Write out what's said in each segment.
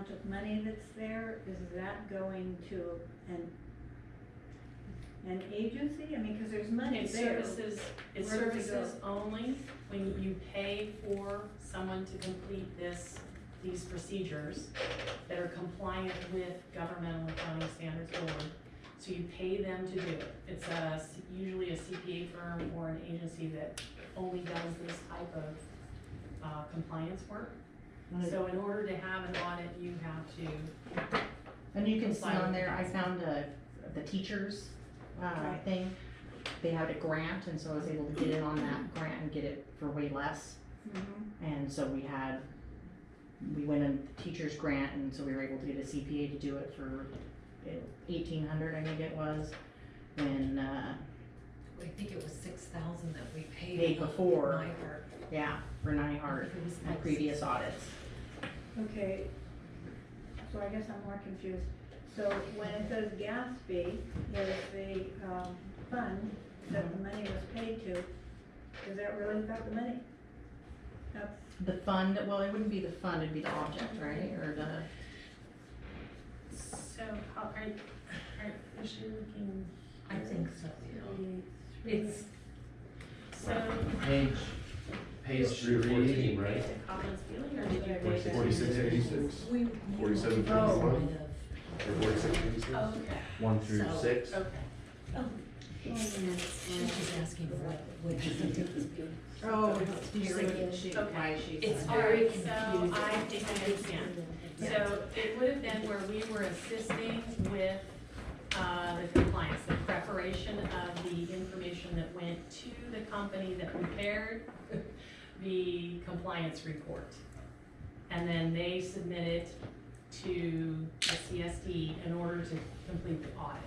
amount of money that's there, is that going to an agency? I mean, cause there's money It's there. services, it's Where does it services go? only. When you pay for someone to complete these procedures that are compliant with governmental accounting standards board, so you pay them to do it. It's usually a CPA firm or an agency that only does this type of compliance work. So in order to have an audit, you have to. And you can see comply on with there, I the found the teachers Right. thing. They had a grant, and so I was able to get in on that grant and get it for way less. Mhm. And so we went in the teacher's grant, and so we were able to get a CPA to do it for $1,800, I think it was. When I think it was 6,000 that we paid. Paid before. Nyhart. yeah, for Nyhart It was and like previous audits. Okay, so I guess I'm more confused. So when it says gas fee, there's the, fund that the money was paid to, is that really about the money? That's, The fund, well, it wouldn't be the fund, it'd be the object, right, or the. So, is she looking? I think so, yeah. the It's, So. Page 314, right? Collins Feeling, or did you? pay that? 4686, we. 4751. Kind or 4686. Oh, okay, 1 through So- 6. okay. of, she was asking what you think it was good. Oh, Okay. why she's. It's All very right, so confusing. I think I understand. So it would have been where we were assisting with the compliance, the preparation of the information that went to the company that prepared the compliance report. And then they submit it to the CSD in order to complete the audit.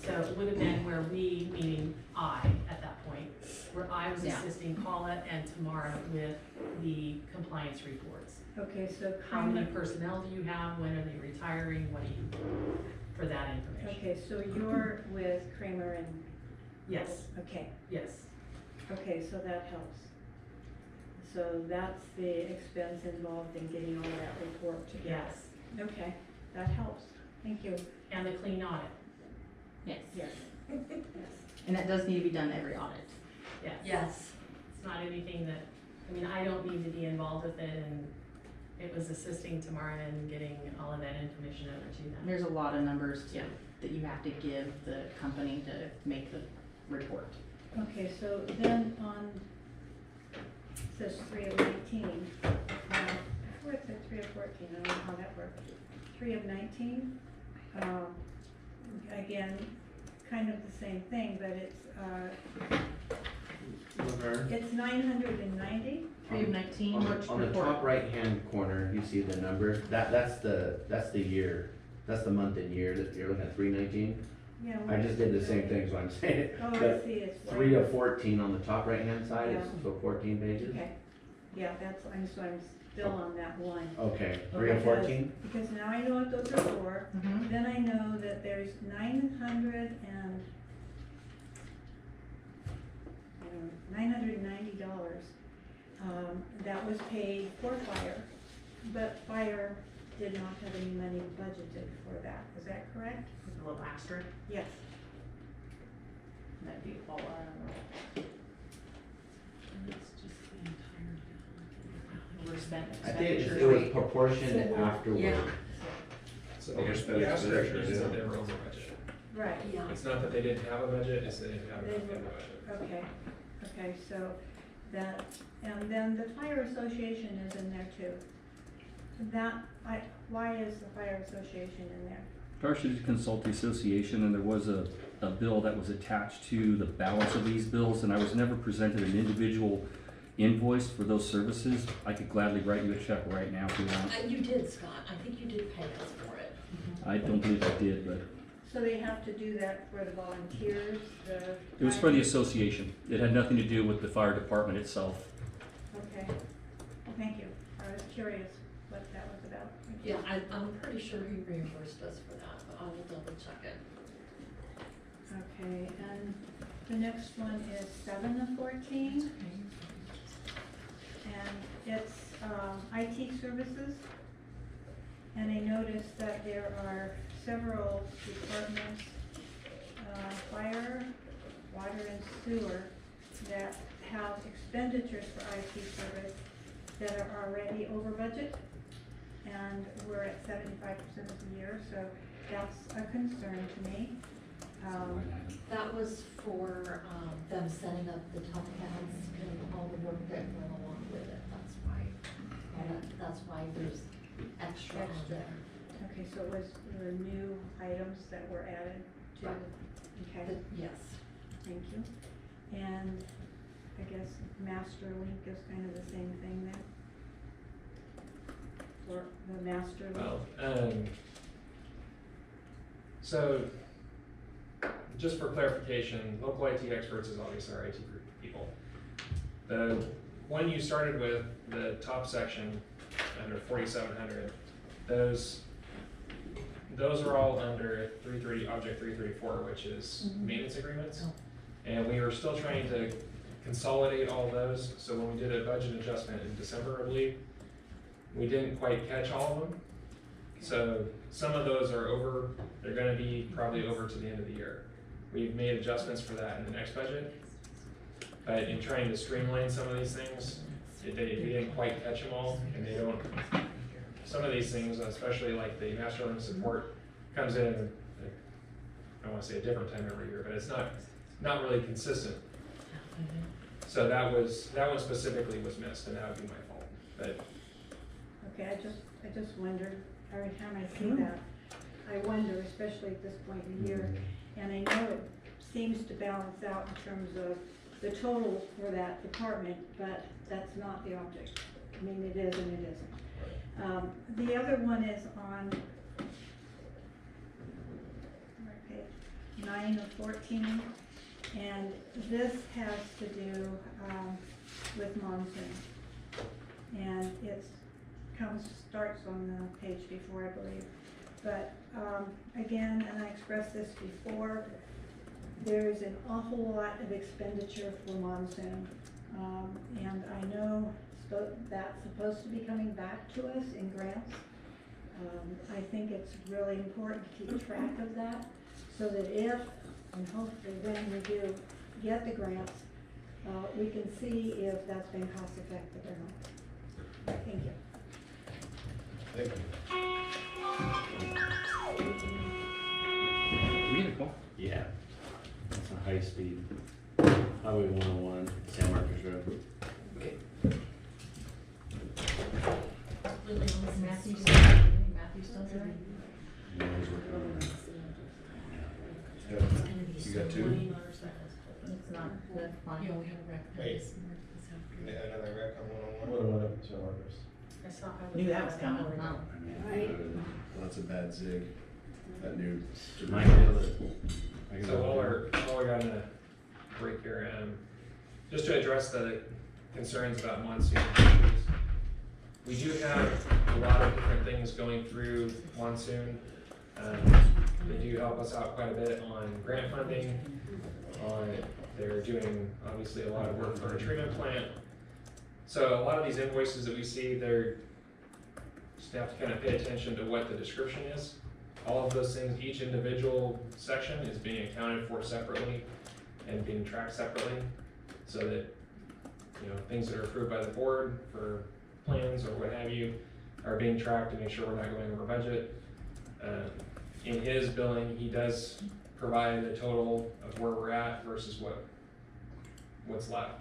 So it would have been where we, meaning I, at that point, where I was Yeah. assisting Paula and Tamara with the compliance reports. Okay, so How many Kramer, personnel do you have, when are they retiring, what do you, for that information? okay, so you're with Kramer and, Yes, okay, yes, okay, so that helps. So that's the expense involved in getting all that report together. yes, Okay, that helps, thank you. and the clean audit, Yes. Yes. Yes. And that does need to be done every audit. yes. Yes, It's not anything that, I mean, I don't need to be involved with it, and it was assisting Tamara in getting all of that information over to them. There's a lot of numbers Yeah. that you have to give the company to make the report. Okay, so then on, it says 3 of 19, before it said 3 of 14, I don't know how that works. 3 of 19, again, kind of the same thing, but it's 990. 3 of 19, On which the, on the report? top right hand corner, you see the number. That's the year. That's the month and year that you're looking at. 319. Yeah. I just did the same thing, so I'm saying it. Oh, I But see, it's. 3 of 14 on the top right hand side. Yeah. So 14 pages. Okay, yeah, that's, I'm still on that one. Okay. 3 of 14. Because now I know what those are for. Mhm. Then I know that there's $990, that was paid for fire, but fire did not have any money budgeted for that, is that correct? With a little asterisk, Yes. that'd be all, And it's just the entire. overspent I think expenditures it was rate. proportionate So, afterward. yeah. So Overspent the asterisk expenditures, means that yeah. they were over budget. Right, yeah. It's not that they didn't have a budget, it's that they didn't have enough in the budget. okay, so that, and then the fire association is in there too. Why is the fire association in there? Partially to consult the association, and there was a bill that was attached to the balance of these bills, and I was never presented an individual invoice for those services. I could gladly write you a check right now if you want. You did, Scott, I think you did pay us for it. I don't believe I did, but So they have to do that for the volunteers, it was for the association. It had nothing to do with the fire department itself. Okay, well, thank you. I was curious what that was about. Thank you. Yeah, I'm pretty sure he reimbursed us for that, but I will double check it. Okay, and the next one is 7 of 14, and it's IT services. And I noticed that there are several departments, fire, water and sewer, that have expenditures for IT service that are already over budget. And we're at 75% of the year, so that's a concern to me. That was for, them setting up the top pads and all the work that went along with it, that's why. That's why there's extra on Extra. there. Okay, so there were new items that were added to, Right. okay, But yes, thank you. And I guess Master Link is kind of the same thing then? Or the Master Link? Well, so, just for clarification, local IT experts is obviously our IT group of people. The one you started with, the top section under 4,700, those are all under 330, object 334, which is Mhm. maintenance agreements. Oh. And we were still trying to consolidate all those, so when we did a budget adjustment in December, I believe, we didn't quite catch all of them. So some of those are over, they're gonna be probably over to the end of the year. We've made adjustments for that in the next budget. But in trying to streamline some of these things, we didn't quite catch them all, and they don't, some of these things, especially like the master link support, comes in, I don't wanna say a different time every year, but it's not really consistent. So that one specifically was missed, and that would be my fault, but. Okay, I just wondered, every time I see that, I wonder, especially at this point in the year, and I know it seems to balance out in terms of the total for that department, but that's not the object. I mean, it is and it isn't. The other one is on page 9 of 14, and this has to do with monsoon. And starts on the page before, I believe. But again, and I expressed this before, there's an awful lot of expenditure for monsoon. And I know that's supposed to be coming back to us in grants. I think it's really important to keep track of that, so that if, and hopefully when we do get the grants, we can see if that's been cost effective or not. Thank you. Thank you. We get a call. Yeah. It's a high speed highway 101, San Marcos Road. Matthew still there? Yeah, he's working on that. It's gonna be You got so two? lame. It's not the fun. Yeah, we have a rec. Wait. this afternoon. Another rec on 101? 101 up in San Marcos. I saw, I Knew that was coming, huh? I mean, Right. Well, that's a bad zig. That new. Might be able to. So while we're on the break here, just to address the concerns about monsoon issues, we do have a lot of different things going through monsoon. They do help us out quite a bit on grant funding, they're doing obviously a lot of work for our treatment plant. So a lot of these invoices that we see, they're just have to kind of pay attention to what the description is. All of those things, each individual section is being accounted for separately and being tracked separately, so that, you know, things that are approved by the board for plans or what have you are being tracked to make sure we're not going over budget. In his billing, he does provide a total of where we're at versus what's left.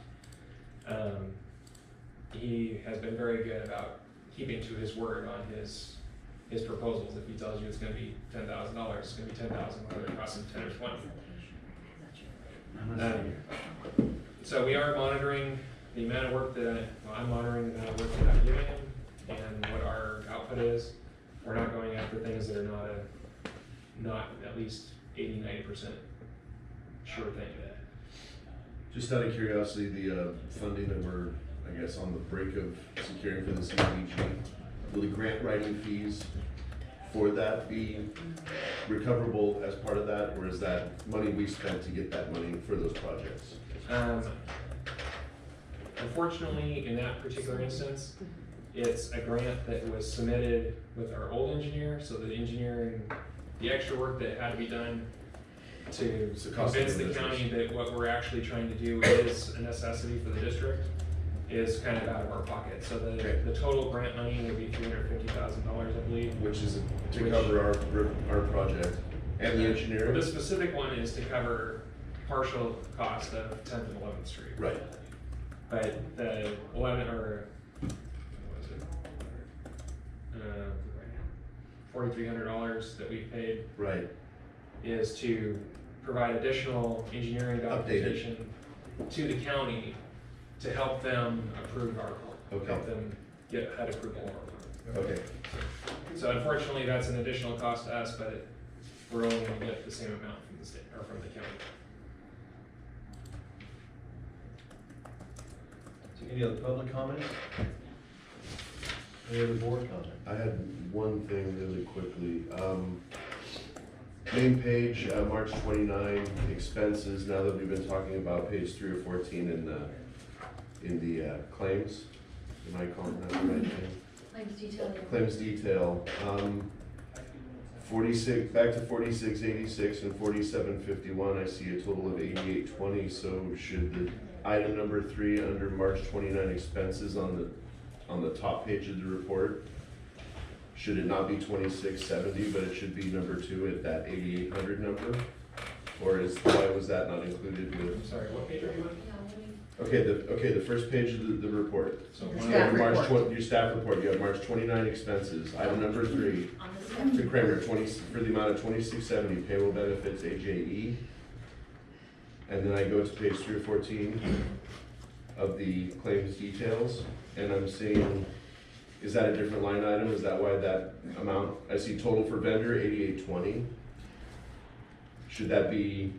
He has been very good about keeping to his word on his proposals. If he tells you it's gonna be $10,000, it's gonna be 10,000, whether it costs him 10 or 20. So we are monitoring the amount of work I'm monitoring the amount of work that I'm giving him and what our output is. We're not going after things that are not at least 80-90% sure thing. Just out of curiosity, the funding that we're, I guess, on the brink of securing for the CDBG, will the grant writing fees for that be recoverable as part of that, or is that money we spent to get that money for those projects? Unfortunately, in that particular instance, It's a grant that was submitted with our old engineer, so the engineering, the extra work that had to be done to It's the cost of convince the doing county that what we're actually trying to do is a necessity for the district is kind of out of our pocket. So Okay. the total grant money would be $350,000, I believe. Which is to cover our project and the Well, engineering? this specific one is to cover partial cost of 10th and 11th Street. Right, But the 11, or, what was it? $4,300 that we paid right, is to provide additional engineering Updated. documentation to the county to help them approve our, Okay. help them get HUD approval. okay, So unfortunately, that's an additional cost to us, but we're only gonna get the same amount from the state, or from the county. So any other public comment? Any other board comment? I had one thing really quickly. Main page, March 29, expenses, now that we've been talking about page 3 or 14 in the claims. Am I calling that the right thing? Claims detail. Claims detail, 46, back to 4686 and 4751, I see a total of 8820, so should the item number 3 under March 29 expenses on the top page of the report, should it not be 2670, but it should be number 2 at that 8800 number? Or why was that not included I'm with? sorry, what page are you on? Yeah, let me, Okay, the first page of the report. So Your one- staff Your March report. your staff report, you have March 29 expenses, item number 3. on the second. To Kramer, for the amount of 2670, payroll benefits, AJE. And then I go to page 3 or 14 of the claims details, and I'm seeing, is that a different line item? Is that why that amount, I see total for vendor, 8820. Should that be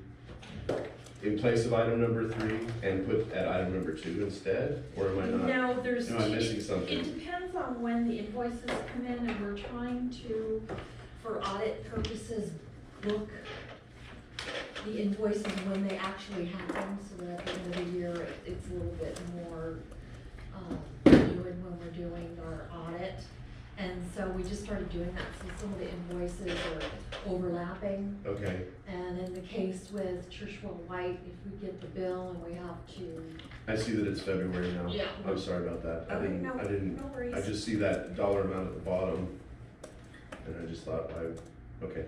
in place of item number 3 and put at item number 2 instead? Or am I not? No, there's. Am I missing something? It depends on when the invoices come in, and we're trying to, for audit purposes, book the invoices when they actually happen, so that at the end of the year, it's a little bit more, fluid when we're doing our audit. And so we just started doing that, so some of the invoices are overlapping. Okay, And in the case with Churchwell White, if we get the bill and we have to, I see that it's February now. Yeah. I'm sorry about that. I Okay, didn't, no- I didn't, no worries. I just see that dollar amount at the bottom, and I just thought okay.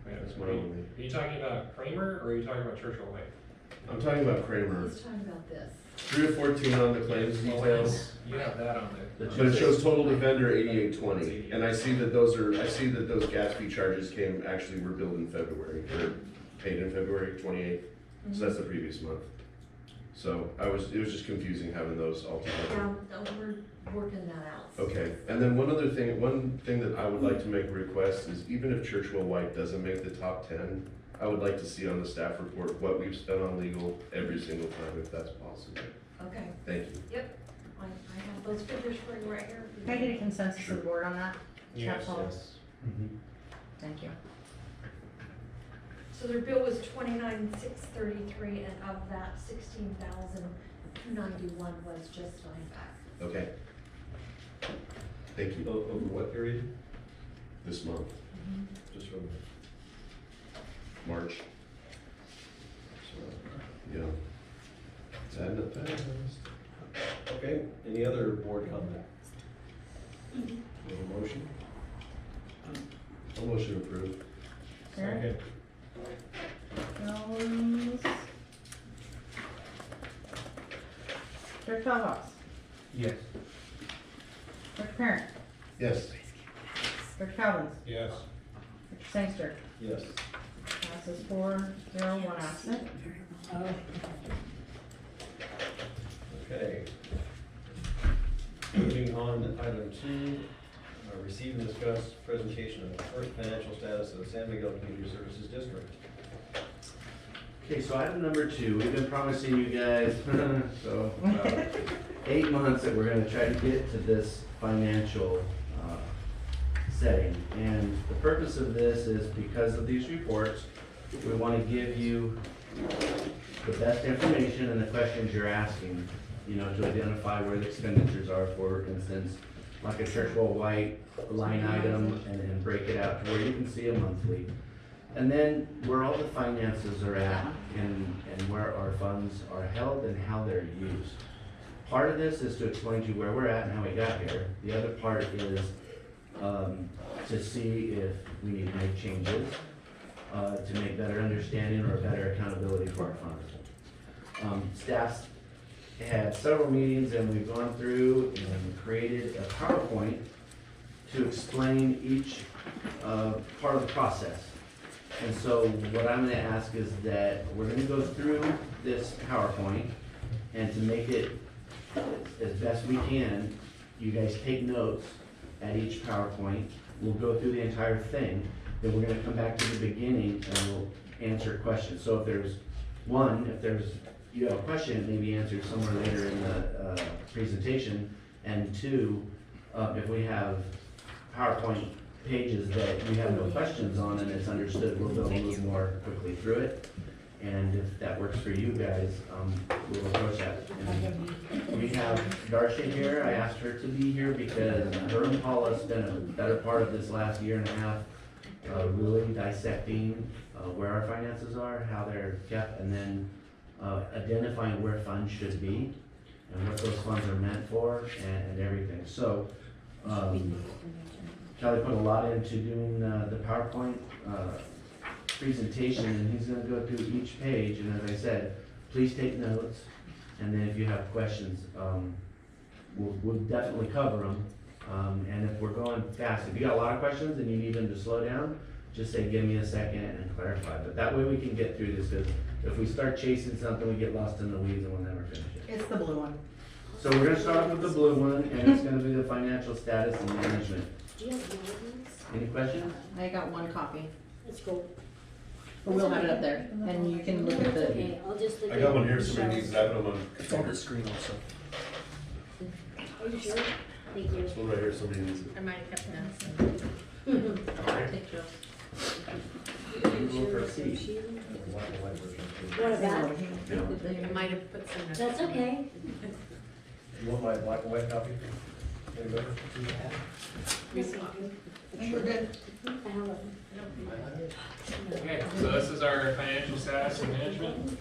Wait, That's my are you- only- Are you talking about Kramer, or are you talking about Churchill White? I'm talking about Kramer. he's talking about this. 3 or 14 on the claims details, You have that on there. but it shows total to vendor 8820, and I see that those gas fee charges were billed in February, or paid in February 28th, so that's the previous month. So it was just confusing having those all together. Yeah, no, we're working that out. Okay, and then one thing that I would like to make a request is, even if Churchwell White doesn't make the top 10, I would like to see on the staff report what we've spent on legal every single time, if that's possible. Okay, Thank you. yep, I have those figures for you right here. Can I get a consensus of the board on that? Yes, Paul? yes. Thank you. So their bill was 29,633, and of that 16,291 was just back. Okay. Thank you. Over what period? This month, Just from, March. So, yeah. It's adding up fast. okay, any other board comment? We have a motion? I'll motion approved. Karen? Jones? Director Pavlos? Yes. Director Parent? Yes. Director Calvin? Yes. Director Sangster? Yes. Passes 4-0, 1 absent. Okay. Moving on to item 2, receive and discuss presentation of the current financial status of the San Miguel Community Services District. Okay, so item number 2, we've been promising you guys, so, 8 months that we're gonna try to get to this financial, setting. And the purpose of this is because of these reports, we wanna give you the best information and the questions you're asking you know, to identify where the expenditures are, for instance, like a Churchwell White line item, and then break it out to where you can see a monthly. And then where all the finances are at, and where our funds are held and how they're used. Part of this is to explain to you where we're at and how we got here. The other part is to see if we need to make changes, to make better understanding or better accountability for our funds. Staff's had several meetings, and we've gone through and created a PowerPoint to explain each part of the process. And so what I'm gonna ask is that we're gonna go through this PowerPoint, and to make it as best we can, you guys take notes at each PowerPoint. We'll go through the entire thing, then we're gonna come back to the beginning and we'll answer questions. So if you have a question, it may be answered somewhere later in the presentation. And two, if we have PowerPoint pages that you have no questions on and it's understood, we'll be able to move more quickly through it. And if that works for you guys, we'll approach that. And we have Darcia here. I asked her to be here because her and Paula spent a better part of this last year and a half really dissecting where our finances are, how they're kept, and then identifying where funds should be and what those funds are meant for, and everything. So Kelly put a lot into doing the PowerPoint presentation, and he's gonna go through each page, and as I said, please take notes, and then if you have questions, we'll definitely cover them. And if we're going fast, if you got a lot of questions and you need them to slow down, just say, give me a second and clarify. But that way we can get through this, because if we start chasing something, we get lost in the weeds and we'll never finish it. It's the blue one. So we're gonna start with the blue one, and it's gonna be the financial status and management. Do you have the ordinance? Any questions? I got one copy, Let's go. but we'll have it up there, and you can look at the, Okay, I'll just look at. I got one here, somebody needs that one. It's on the screen also. Are you sure? Thank you. This one right here, somebody needs it. I might have kept that. take Joe. You will proceed. What about? I might have put some notes. That's okay. You want my black and white copy? Anybody? Yes, thank you. I think we're good. I have it. Okay, so this is our financial status and management.